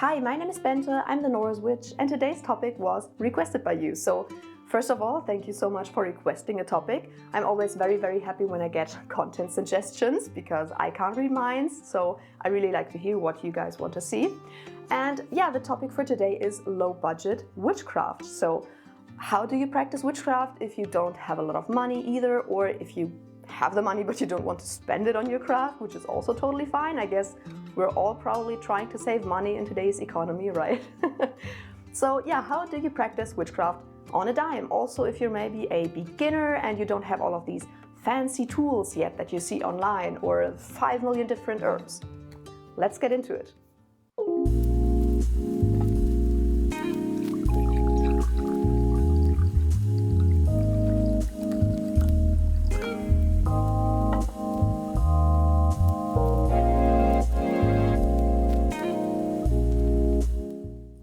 Hi, my name is Bente, I'm the Norse Witch, and today's topic was requested by you. So first of all, thank you so much for requesting a topic. I'm always very happy when I get content suggestions because I can't read minds, so I really like to hear what you guys want to see. And yeah, the topic for today is low budget witchcraft. So how do you practice witchcraft if you don't have a lot of money either, or if you have the money but you don't want to spend it on your craft, which is also totally fine. I guess we're all probably trying to save money in today's economy, right? So yeah, how do you practice witchcraft on a dime? Also, if you're maybe a beginner and you don't have all of these fancy tools yet that you see online or 5 million different herbs. Let's get into it.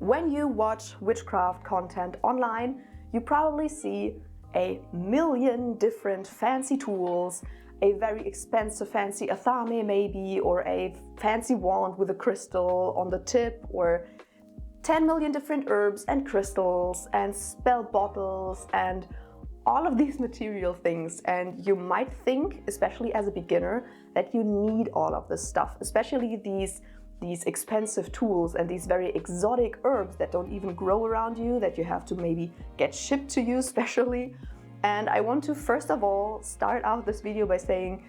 When you watch witchcraft content online, you probably see a million different fancy tools, a very expensive fancy athame maybe, or a fancy wand with a crystal on the tip, or 10 million different herbs and crystals and spell bottles and all of these material things. And you might think, especially as a beginner, that you need all of this stuff, especially these expensive tools and these very exotic herbs that don't even grow around you, that you have to maybe get shipped to you specially. And I want to first of all start out this video by saying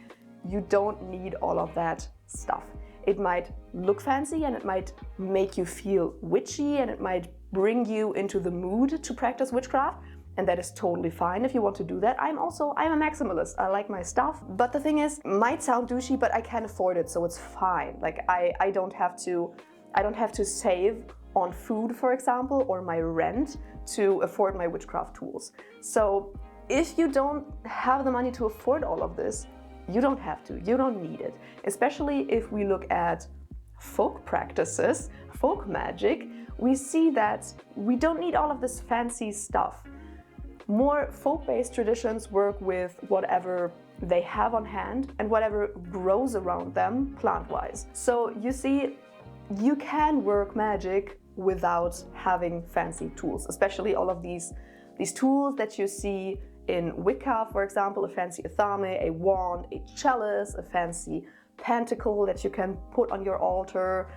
you don't need all of that stuff. It might look fancy and it might make you feel witchy and it might bring you into the mood to practice witchcraft. And that is totally fine if you want to do that. I'm a maximalist. I like my stuff. But the thing is, it might sound douchey, but I can afford it, so it's fine. Like I don't have to save on food, for example, or my rent to afford my witchcraft tools. So if you don't have the money to afford all of this, you don't have to. You don't need it. Especially if we look at folk practices, folk magic, we see that we don't need all of this fancy stuff. More folk-based traditions work with whatever they have on hand and whatever grows around them plant-wise. So you see, you can work magic without having fancy tools, especially all of these tools that you see in Wicca, for example, a fancy athame, a wand, a chalice, a fancy pentacle that you can put on your altar.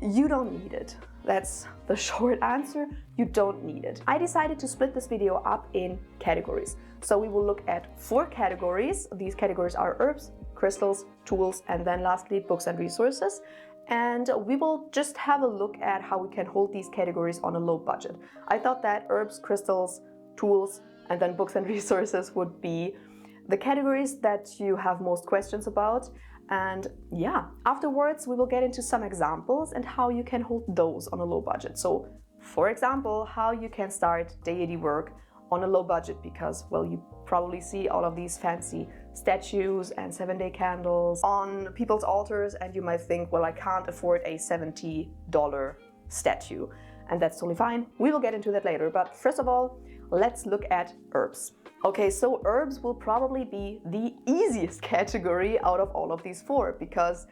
You don't need it. That's the short answer. You don't need it. I decided to split this video up in categories. So we will look at 4 categories. These categories are herbs, crystals, tools, and then lastly, books and resources. And we will just have a look at how we can hold these categories on a low budget. I thought that herbs, crystals, tools, and then books and resources would be the categories that you have most questions about. And yeah, afterwards we will get into some examples and how you can hold those on a low budget. So for example, how you can start deity work on a low budget because, well, you probably see all of these fancy statues and 7-day candles on people's altars and you might think, well, I can't afford a $70 statue. And that's totally fine. We will get into that later. But first of all, let's look at herbs. Okay, so herbs will probably be the easiest category out of all of these 4 because,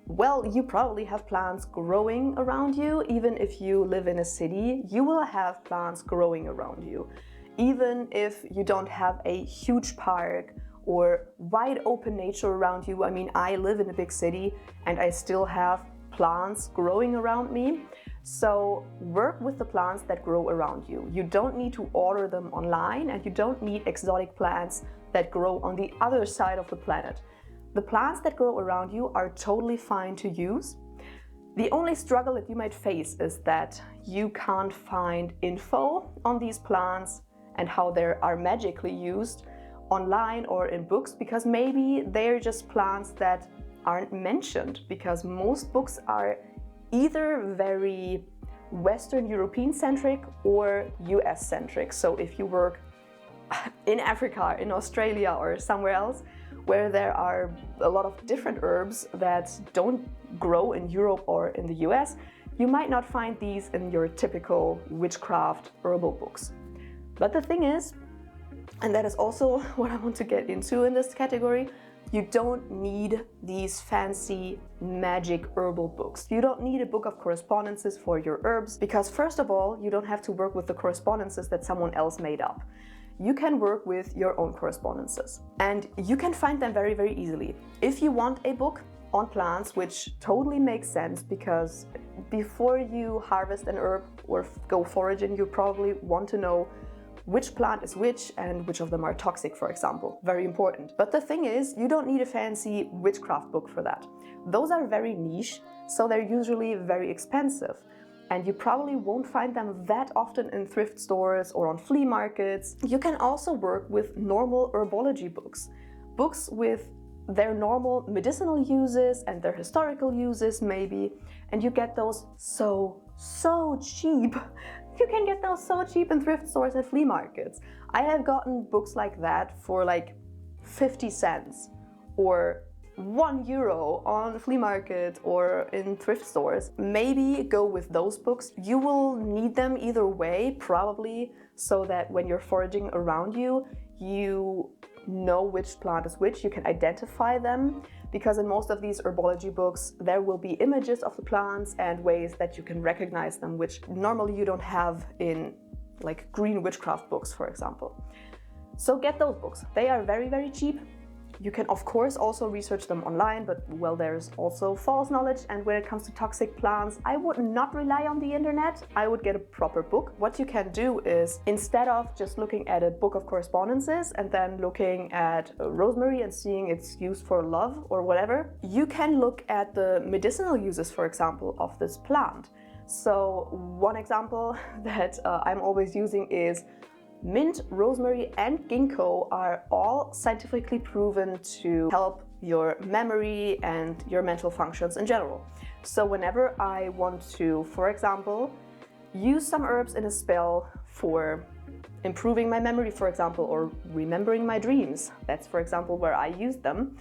well, you probably have plants growing around you. Even if you live in a city, you will have plants growing around you. Even if you don't have a huge park or wide open nature around you. I mean, I live in a big city and I still have plants growing around me. So work with the plants that grow around you. You don't need to order them online and you don't need exotic plants that grow on the other side of the planet. The plants that grow around you are totally fine to use. The only struggle that you might face is that you can't find info on these plants and how they are magically used online or in books because maybe they're just plants that aren't mentioned because most books are either very Western European centric or US centric. So if you work in Africa, in Australia or somewhere else where there are a lot of different herbs that don't grow in Europe or in the US, you might not find these in your typical witchcraft herbal books. But the thing is, and that is also what I want to get into in this category, You don't need these fancy magic herbal books. You don't need a book of correspondences for your herbs because first of all, you don't have to work with the correspondences that someone else made up. You can work with your own correspondences and you can find them very, very easily. If you want a book on plants, which totally makes sense because before you harvest an herb or go foraging, you probably want to know which plant is which and which of them are toxic, for example. Very important. But the thing is, you don't need a fancy witchcraft book for that. Those are very niche, so they're usually very expensive. And you probably won't find them that often in thrift stores or on flea markets. You can also work with normal herbology books. Books with their normal medicinal uses and their historical uses maybe, and you get those so cheap. You can get those so cheap in thrift stores and flea markets. I have gotten books like that for like 50 cents or €1 on the flea market or in thrift stores. Maybe go with those books. You will need them either way, probably, so that when you're foraging around you, you know which plant is which, you can identify them, because in most of these herbology books there will be images of the plants and ways that you can recognize them, which normally you don't have in like green witchcraft books, for example. So get those books. They are very, very cheap. You can of course also research them online, but well, there's also false knowledge, and when it comes to toxic plants, I would not rely on the internet. I would get a proper book. What you can do is, instead of just looking at a book of correspondences and then looking at rosemary and seeing its use for love or whatever, you can look at the medicinal uses, for example, of this plant. So one example that I'm always using is mint, rosemary, and ginkgo are all scientifically proven to help your memory and your mental functions in general. So whenever I want to, for example, use some herbs in a spell for improving my memory, for example, or remembering my dreams, that's for example where I use them,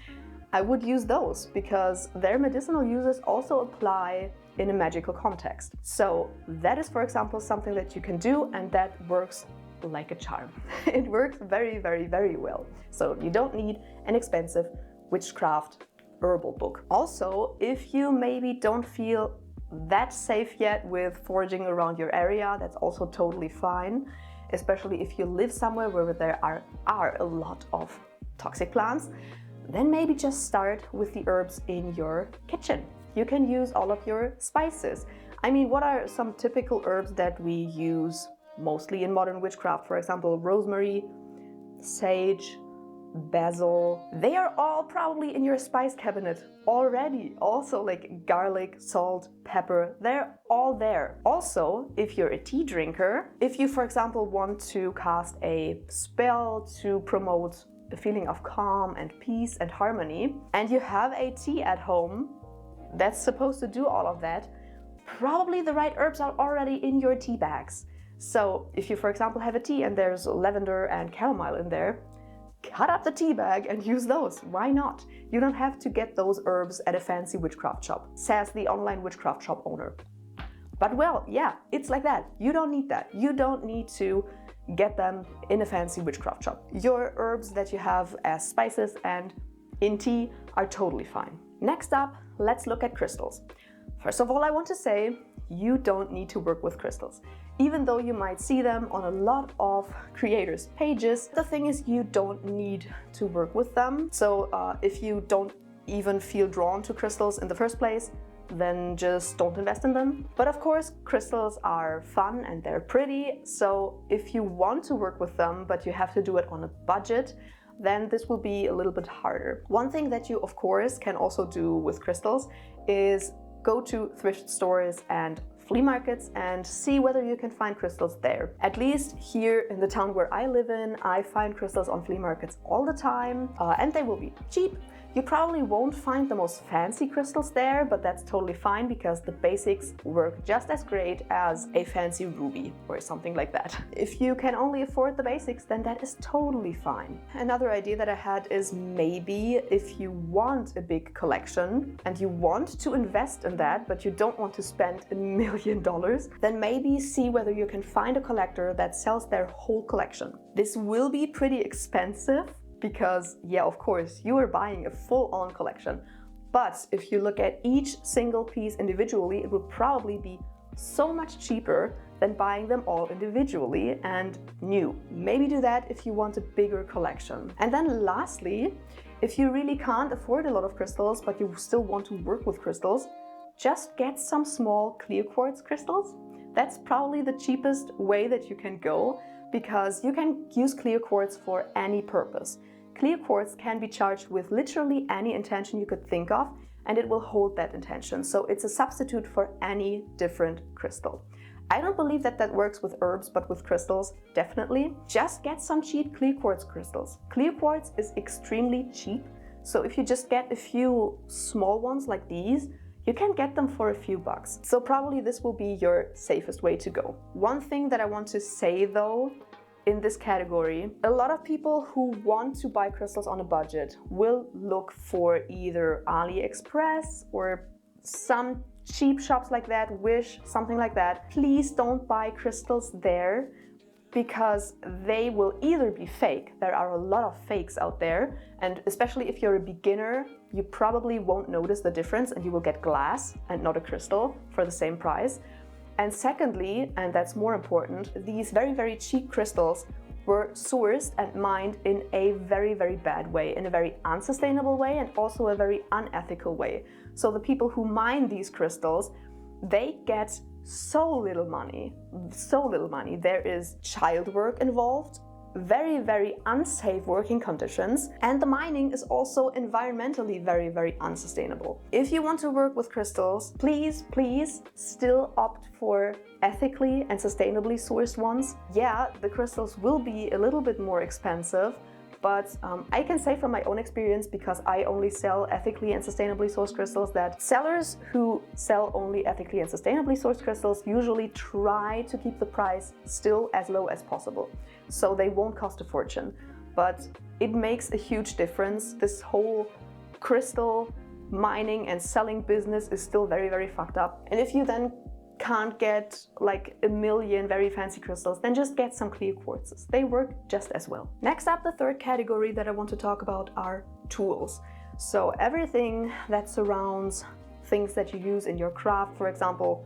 I would use those because their medicinal uses also apply in a magical context. So that is, for example, something that you can do, and that works like a charm. It works very, very, very well. So you don't need an expensive witchcraft herbal book. Also, if you maybe don't feel that safe yet with foraging around your area, that's also totally fine, especially if you live somewhere where there are a lot of toxic plants, then maybe just start with the herbs in your kitchen. You can use all of your spices. I mean, what are some typical herbs that we use mostly in modern witchcraft? For example, rosemary, sage, basil. They are all probably in your spice cabinet already. Also like garlic, salt, pepper, they're all there. Also, if you're a tea drinker, if you, for example, want to cast a spell to promote a feeling of calm and peace and harmony, and you have a tea at home that's supposed to do all of that, probably the right herbs are already in your tea bags. So if you, for example, have a tea and there's lavender and chamomile in there, cut up the tea bag and use those. Why not? You don't have to get those herbs at a fancy witchcraft shop, says the online witchcraft shop owner. But well, yeah, it's like that. You don't need that. You don't need to get them in a fancy witchcraft shop. Your herbs that you have as spices and in tea are totally fine. Next up, let's look at crystals. First of all, I want to say you don't need to work with crystals. Even though you might see them on a lot of creators' pages, the thing is you don't need to work with them. So if you don't even feel drawn to crystals in the first place, then just don't invest in them. But of course, crystals are fun and they're pretty. So if you want to work with them, but you have to do it on a budget, then this will be a little bit harder. One thing that you, of course, can also do with crystals is go to thrift stores and flea markets and see whether you can find crystals there. At least here in the town where I live in, I find crystals on flea markets all the time, and they will be cheap. You probably won't find the most fancy crystals there, but that's totally fine because the basics work just as great as a fancy ruby or something like that. If you can only afford the basics, then that is totally fine. Another idea that I had is maybe if you want a big collection and you want to invest in that, but you don't want to spend $1 million, then maybe see whether you can find a collector that sells their whole collection. This will be pretty expensive, because yeah, of course, you are buying a full-on collection. But if you look at each single piece individually, it will probably be so much cheaper than buying them all individually and new. Maybe do that if you want a bigger collection. And then lastly, if you really can't afford a lot of crystals, but you still want to work with crystals, just get some small clear quartz crystals. That's probably the cheapest way that you can go, because you can use clear quartz for any purpose. Clear quartz can be charged with literally any intention you could think of, and it will hold that intention. So it's a substitute for any different crystal. I don't believe that that works with herbs, but with crystals, definitely. Just get some cheap clear quartz crystals. Clear quartz is extremely cheap, so if you just get a few small ones like these, you can get them for a few bucks. So probably this will be your safest way to go. One thing that I want to say though, in this category, a lot of people who want to buy crystals on a budget will look for either AliExpress or some cheap shops like that, Wish, something like that. Please don't buy crystals there, because they will either be fake. There are a lot of fakes out there, and especially if you're a beginner, you probably won't notice the difference and you will get glass and not a crystal for the same price. And secondly, and that's more important, these very, very cheap crystals were sourced and mined in a very, very bad way, in a very unsustainable way, and also a very unethical way. So the people who mine these crystals, they get so little money, so little money. There is child work involved, very, very unsafe working conditions, and the mining is also environmentally very, very unsustainable. If you want to work with crystals, please, please still opt for ethically and sustainably sourced ones. Yeah, the crystals will be a little bit more expensive, but I can say from my own experience, because I only sell ethically and sustainably sourced crystals, that sellers who sell only ethically and sustainably sourced crystals usually try to keep the price still as low as possible, so they won't cost a fortune. But it makes a huge difference. This whole crystal mining and selling business is still very, very fucked up. And if you then can't get like a million very fancy crystals, then just get some clear quartzes. They work just as well. Next up, the third category that I want to talk about are tools. So everything that surrounds things that you use in your craft, for example,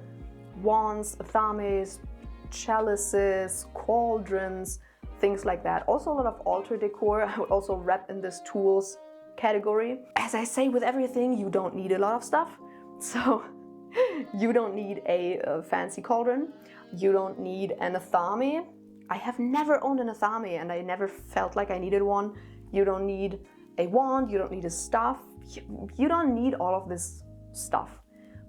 wands, athames, chalices, cauldrons, things like that. Also a lot of altar decor I would also wrap in this tools category. As I say with everything, you don't need a lot of stuff. So you don't need a fancy cauldron, you don't need an athame. I have never owned an athame and I never felt like I needed one. You don't need a wand, you don't need a staff, you don't need all of this stuff.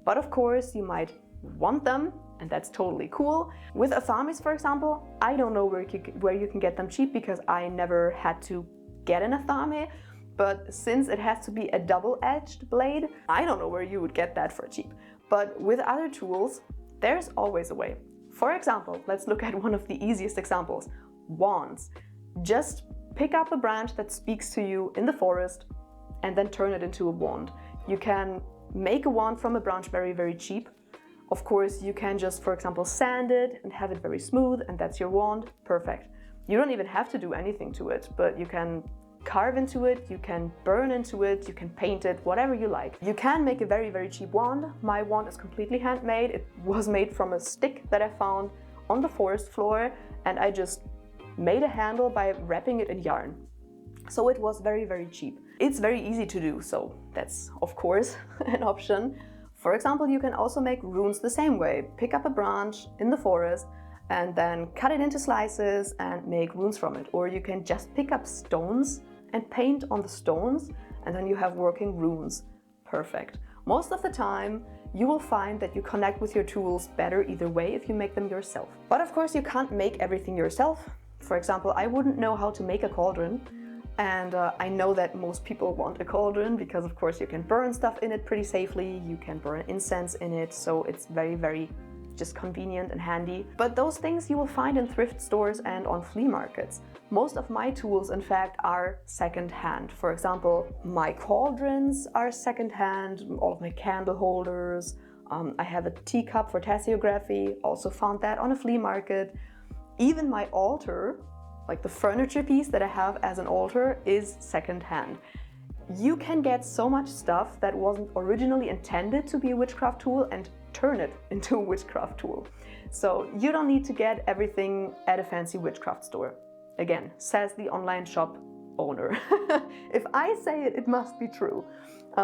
But of course you might want them, and that's totally cool. With athames, for example, I don't know where you can get them cheap, because I never had to get an athame. But since it has to be a double-edged blade, I don't know where you would get that for cheap. But with other tools, there's always a way. For example, let's look at one of the easiest examples, wands. Just pick up a branch that speaks to you in the forest and then turn it into a wand. You can make a wand from a branch very, very cheap. Of course, you can just, for example, sand it and have it very smooth, and that's your wand. Perfect. You don't even have to do anything to it, but you can carve into it, you can burn into it, you can paint it, whatever you like. You can make a very, very cheap wand. My wand is completely handmade. It was made from a stick that I found on the forest floor, and I just made a handle by wrapping it in yarn. So it was very, very cheap. It's very easy to do, so that's of course an option. For example, you can also make runes the same way. Pick up a branch in the forest and then cut it into slices and make runes from it. Or you can just pick up stones and paint on the stones, and then you have working runes. Perfect. Most of the time, you will find that you connect with your tools better either way if you make them yourself. But of course, you can't make everything yourself. For example, I wouldn't know how to make a cauldron, and I know that most people want a cauldron because of course you can burn stuff in it pretty safely, you can burn incense in it, so it's very, very just convenient and handy. But those things you will find in thrift stores and on flea markets. Most of my tools, in fact, are second-hand. For example, my cauldrons are second-hand, all of my candle holders. I have a teacup for tasseography, also found that on a flea market. Even my altar like the furniture piece that I have as an altar, is secondhand. You can get so much stuff that wasn't originally intended to be a witchcraft tool and turn it into a witchcraft tool. So you don't need to get everything at a fancy witchcraft store. Again, says the online shop owner. If I say it, it must be true.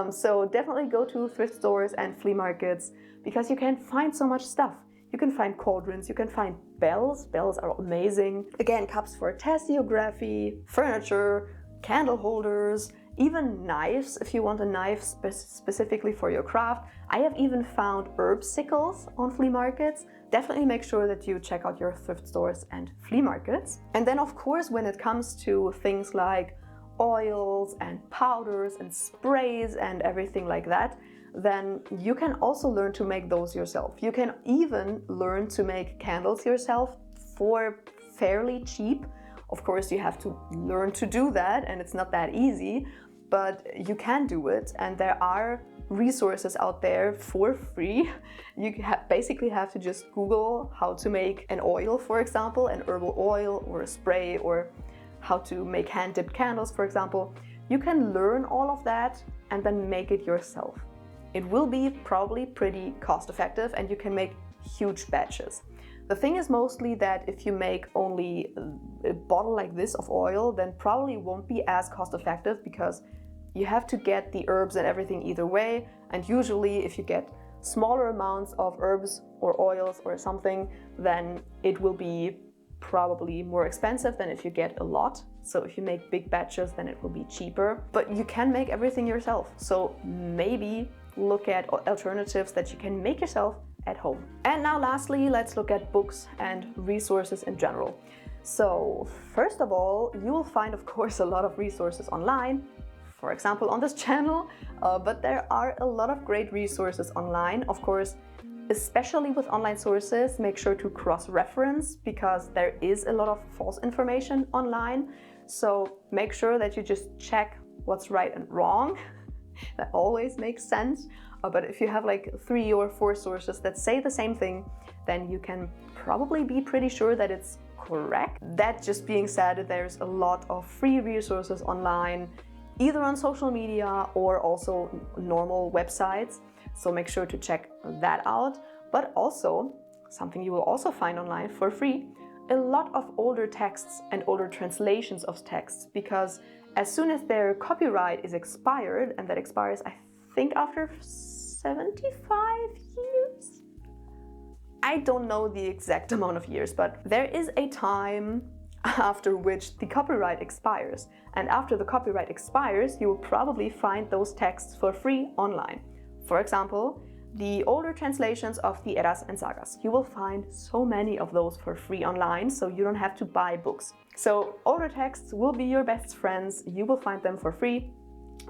So definitely go to thrift stores and flea markets because you can find so much stuff. You can find cauldrons, you can find bells. Bells are amazing. Again, cups for tessiography, furniture, candle holders, even knives if you want a knife specifically for your craft. I have even found herb sickles on flea markets. Definitely make sure that you check out your thrift stores and flea markets. And then of course, when it comes to things like oils and powders and sprays and everything like that, then you can also learn to make those yourself. You can even learn to make candles yourself for fairly cheap. Of course, you have to learn to do that, and it's not that easy, but you can do it, and there are resources out there for free. You basically have to just Google how to make an oil, for example, an herbal oil or a spray, or how to make hand-dipped candles, for example. You can learn all of that and then make it yourself. It will be probably pretty cost-effective, and you can make huge batches. The thing is mostly that if you make only a bottle like this of oil, then probably won't be as cost-effective because you have to get the herbs and everything either way, and usually if you get smaller amounts of herbs or oils or something, then it will be probably more expensive than if you get a lot. So if you make big batches, then it will be cheaper, but you can make everything yourself. So maybe look at alternatives that you can make yourself at home. And now lastly, let's look at books and resources in general. So first of all, you will find of course a lot of resources online, for example on this channel, but there are a lot of great resources online. Of course, especially with online sources, make sure to cross-reference because there is a lot of false information online. So make sure that you just check what's right and wrong. That always makes sense. But if you have like 3 or 4 sources that say the same thing, then you can probably be pretty sure that it's correct. That just being said, there's a lot of free resources online, either on social media or also normal websites. So make sure to check that out. But also, something you will also find online for free, a lot of older texts and older translations of texts, because as soon as their copyright is expired, and that expires, I think, after 75 years? I don't know the exact amount of years, but there is a time after which the copyright expires. And after the copyright expires, you will probably find those texts for free online. For example, the older translations of the Eddas and Sagas. You will find so many of those for free online, so you don't have to buy books. So older texts will be your best friends. You will find them for free.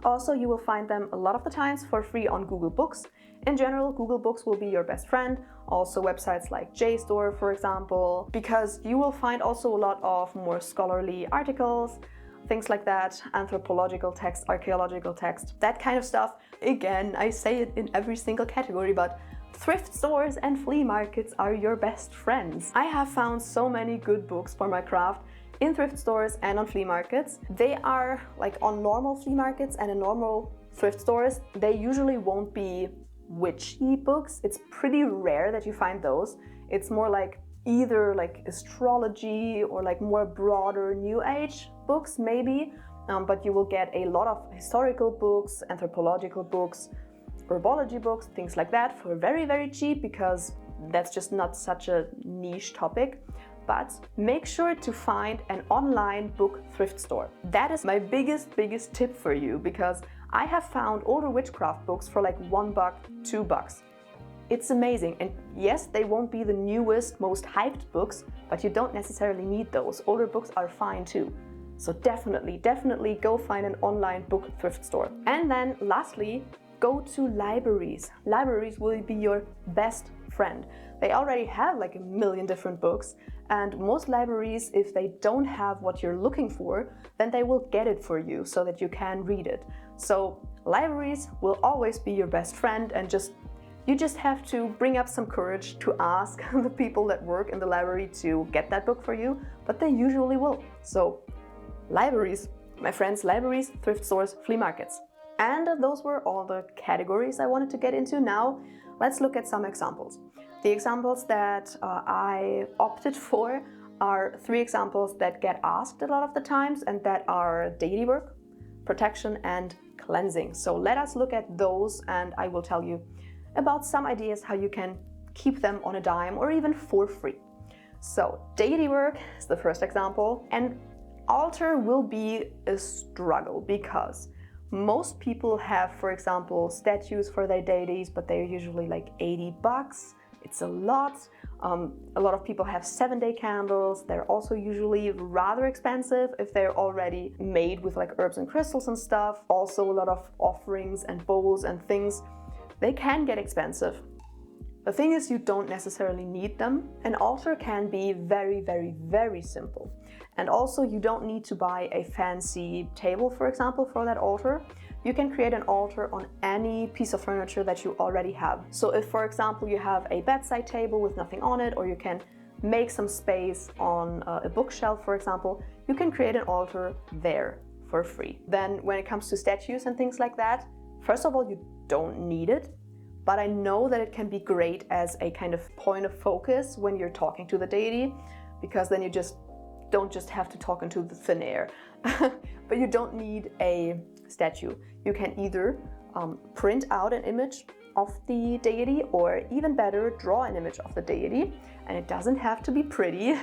Also, you will find them a lot of the times for free on Google Books. In general, Google Books will be your best friend. Also websites like JSTOR, for example, because you will find also a lot of more scholarly articles, things like that, anthropological text, archaeological text, that kind of stuff. Again, I say it in every single category, but thrift stores and flea markets are your best friends. I have found so many good books for my craft in thrift stores and on flea markets. They are like on normal flea markets and in normal thrift stores, they usually won't be witchy books. It's pretty rare that you find those. It's more like either like astrology or like more broader new age books maybe, but you will get a lot of historical books, anthropological books, herbology books, things like that for very, very cheap, because that's just not such a niche topic. But make sure to find an online book thrift store. That is my biggest tip for you, because I have found older witchcraft books for like $1, $2. It's amazing. And yes, they won't be the newest, most hyped books, but you don't necessarily need those. Older books are fine too. So definitely go find an online book thrift store. And then lastly, go to libraries. Libraries will be your best friend. They already have like 1 million different books, and most libraries, if they don't have what you're looking for, then they will get it for you so that you can read it. So libraries will always be your best friend, and just You just have to bring up some courage to ask the people that work in the library to get that book for you, but they usually will. So, libraries, my friends, libraries, thrift stores, flea markets. And those were all the categories I wanted to get into. Now, let's look at some examples. The examples that I opted for are 3 examples that get asked a lot of the times, and that are deity work, protection, and cleansing. So let us look at those, and I will tell you about some ideas how you can keep them on a dime or even for free. So deity work is the first example, and altar will be a struggle because most people have, for example, statues for their deities, but they're usually like $80. It's a lot. A lot of people have 7-day candles. They're also usually rather expensive if they're already made with like herbs and crystals and stuff. Also a lot of offerings and bowls and things. They can get expensive. The thing is, you don't necessarily need them. An altar can be very, very, very simple. And also you don't need to buy a fancy table, for example, for that altar. You can create an altar on any piece of furniture that you already have. So if, for example, you have a bedside table with nothing on it, or you can make some space on a bookshelf, for example, you can create an altar there for free. Then when it comes to statues and things like that, first of all, you don't need it, but I know that it can be great as a kind of point of focus when you're talking to the deity, because then you don't just have to talk into the thin air. But you don't need a statue. You can either print out an image of the deity, or even better, draw an image of the deity. And it doesn't have to be pretty,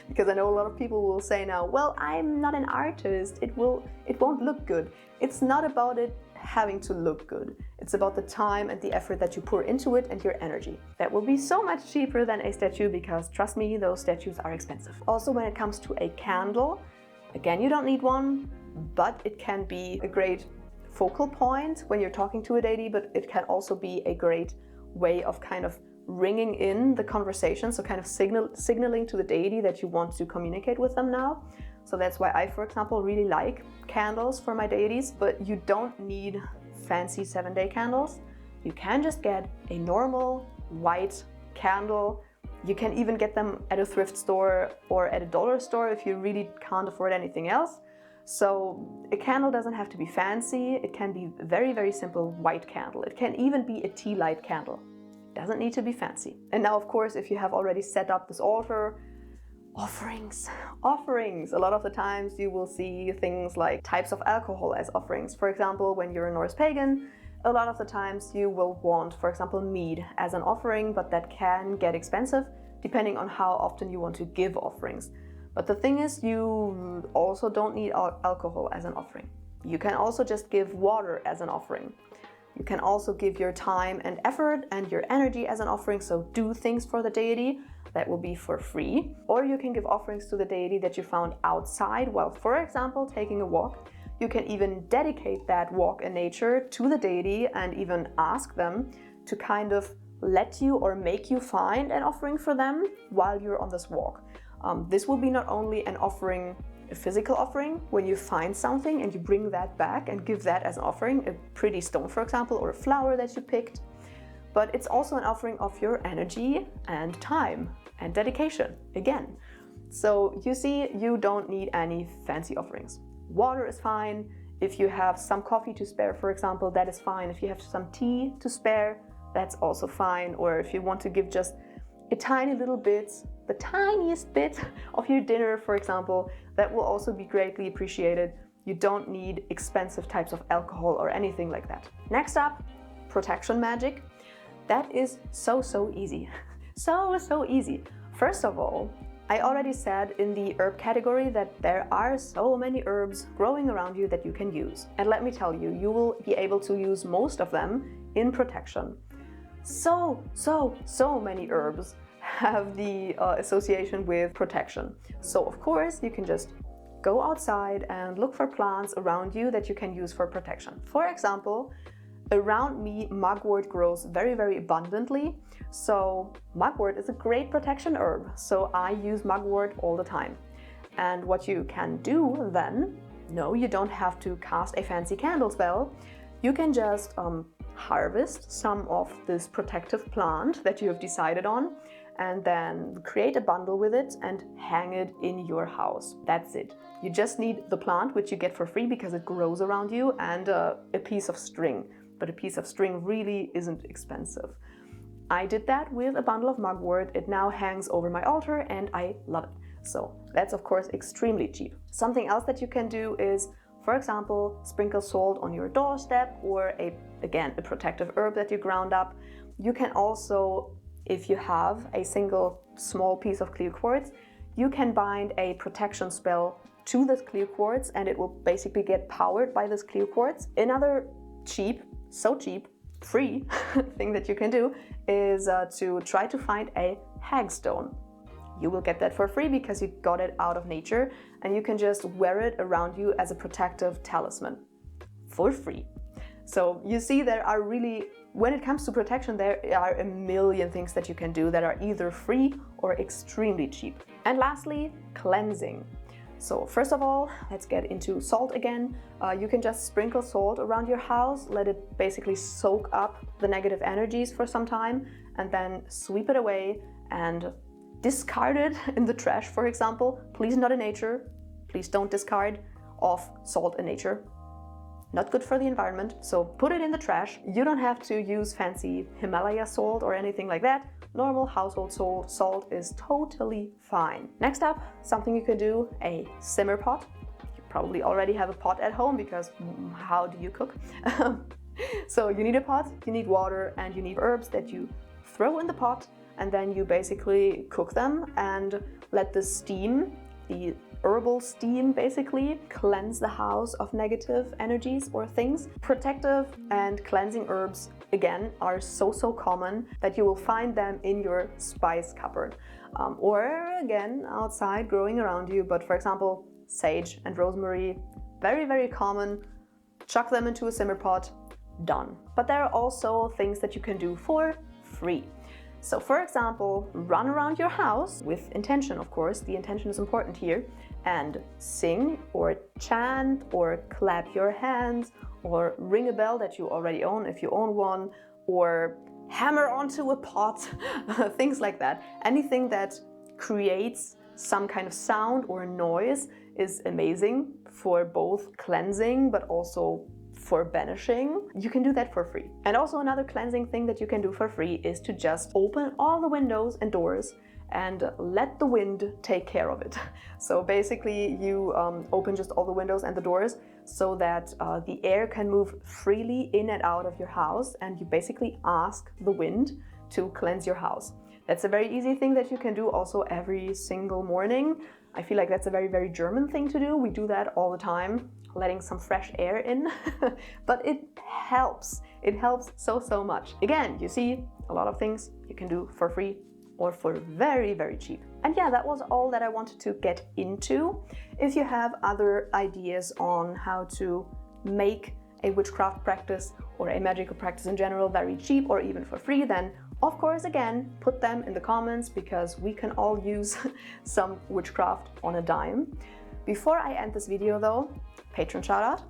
because I know a lot of people will say now, well, I'm not an artist, it won't look good. It's not about it having to look good. It's about the time and the effort that you pour into it and your energy. That will be so much cheaper than a statue, because trust me, those statues are expensive. Also, when it comes to a candle, again, you don't need one, but it can be a great focal point when you're talking to a deity, but it can also be a great way of kind of ringing in the conversation, so kind of signaling to the deity that you want to communicate with them now. So that's why I, for example, really like candles for my deities, but you don't need fancy 7-day candles. You can just get a normal white candle. You can even get them at a thrift store or at a dollar store if you really can't afford anything else. So a candle doesn't have to be fancy. It can be a very, very simple white candle. It can even be a tea light candle. It doesn't need to be fancy. And now, of course, if you have already set up this altar, offerings. A lot of the times you will see things like types of alcohol as offerings. For example, when you're a Norse pagan, a lot of the times you will want, for example, mead as an offering, but that can get expensive depending on how often you want to give offerings. But the thing is, you also don't need alcohol as an offering. You can also just give water as an offering. You can also give your time and effort and your energy as an offering, so do things for the deity. That will be for free. Or you can give offerings to the deity that you found outside while, for example, taking a walk. You can even dedicate that walk in nature to the deity and even ask them to kind of let you or make you find an offering for them while you're on this walk. This will be not only an offering, a physical offering, when you find something and you bring that back and give that as an offering, a pretty stone, for example, or a flower that you picked, but it's also an offering of your energy and time and dedication, again. So you see, you don't need any fancy offerings. Water is fine. If you have some coffee to spare, for example, that is fine. If you have some tea to spare, that's also fine. Or if you want to give just a tiny little bit, the tiniest bit of your dinner, for example, that will also be greatly appreciated. You don't need expensive types of alcohol or anything like that. Next up, protection magic. That is so easy. So easy. First of all, I already said in the herb category that there are so many herbs growing around you that you can use. And let me tell you, you will be able to use most of them in protection. So many herbs have the association with protection. So of course, you can just go outside and look for plants around you that you can use for protection. For example, around me, mugwort grows very abundantly. So mugwort is a great protection herb. So I use mugwort all the time. And what you can do then, no, you don't have to cast a fancy candle spell. you can just harvest some of this protective plant that you have decided on, and then create a bundle with it and hang it in your house. That's it. You just need the plant, which you get for free because it grows around you, and a piece of string. But a piece of string really isn't expensive. I did that with a bundle of mugwort. It now hangs over my altar and I love it. So that's of course extremely cheap. Something else that you can do is, for example, sprinkle salt on your doorstep, or again, a protective herb that you ground up. You can also, if you have a single small piece of clear quartz, you can bind a protection spell to this clear quartz and it will basically get powered by this clear quartz. Another cheap, free thing that you can do is to try to find a hagstone. You will get that for free because you got it out of nature, and you can just wear it around you as a protective talisman for free. So you see, there are really, when it comes to protection, there are a million things that you can do that are either free or extremely cheap. And lastly, cleansing. So first of all, let's get into salt again. You can just sprinkle salt around your house, let it basically soak up the negative energies for some time, and then sweep it away and discard it in the trash, for example. Please not in nature. Please don't discard off salt in nature. Not good for the environment, so put it in the trash. You don't have to use fancy Himalaya salt or anything like that. Normal household salt is totally fine. Next up, something you can do, a simmer pot. You probably already have a pot at home because how do you cook? So you need a pot, you need water, and you need herbs that you throw in the pot, and then you basically cook them and let the steam, the herbal steam, basically cleanse the house of negative energies or things. Protective and cleansing herbs, again, are so common that you will find them in your spice cupboard, or again outside growing around you. But for example, sage and rosemary, very common. Chuck them into a simmer pot, done. But there are also things that you can do for free. So for example, run around your house with intention, of course, the intention is important here, and sing or chant or clap your hands or ring a bell that you already own if you own one, or hammer onto a pot, things like that. Anything that creates some kind of sound or noise is amazing for both cleansing but also for banishing. You can do that for free. And also another cleansing thing that you can do for free is to just open all the windows and doors and let the wind take care of it. So basically you open just all the windows and the doors so that the air can move freely in and out of your house, and you basically ask the wind to cleanse your house. That's a very easy thing that you can do also every single morning. I feel like that's a very German thing to do. We do that all the time, letting some fresh air in, but it helps. It helps so much. Again, you see, a lot of things you can do for free or for very cheap. And yeah, that was all that I wanted to get into. If you have other ideas on how to make a witchcraft practice or a magical practice in general very cheap or even for free, then of course, again, put them in the comments because we can all use some witchcraft on a dime. Before I end this video though, patron shout out.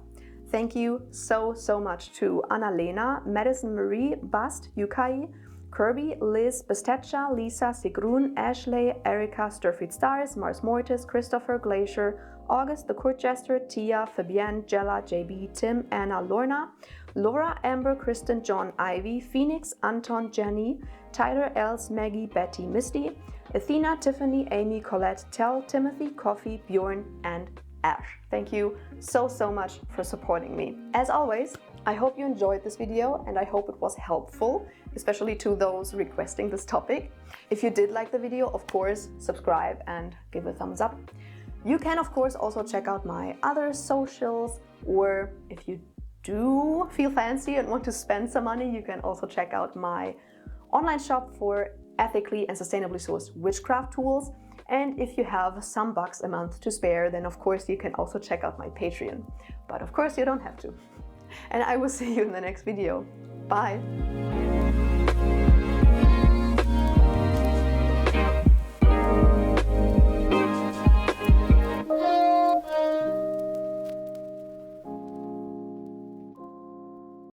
Thank you so much to Anna-Lena, Madison Marie, Bast, Yukai, Kirby, Liz, Bestecha, Lisa, Sigrun, Ashley, Erica, Sturfeed Stars, Mars Mortis, Christopher, Glacier, August, The Court Jester, Tia, Fabienne, Jella, JB, Tim, Anna, Lorna, Laura, Amber, Kristen, John, Ivy, Phoenix, Anton, Jenny, Tyler, Els, Maggie, Betty, Misty, Athena, Tiffany, Amy, Colette, Tell, Timothy, Coffee, Bjorn, and Ash. Thank you so much for supporting me. As always, I hope you enjoyed this video and I hope it was helpful, especially to those requesting this topic. If you did like the video, of course, subscribe and give a thumbs up. You can, of course, also check out my other socials, or if you do feel fancy and want to spend some money, you can also check out my online shop for ethically and sustainably sourced witchcraft tools. And if you have some bucks a month to spare, then of course you can also check out my Patreon. But of course you don't have to. And I will see you in the next video. Bye!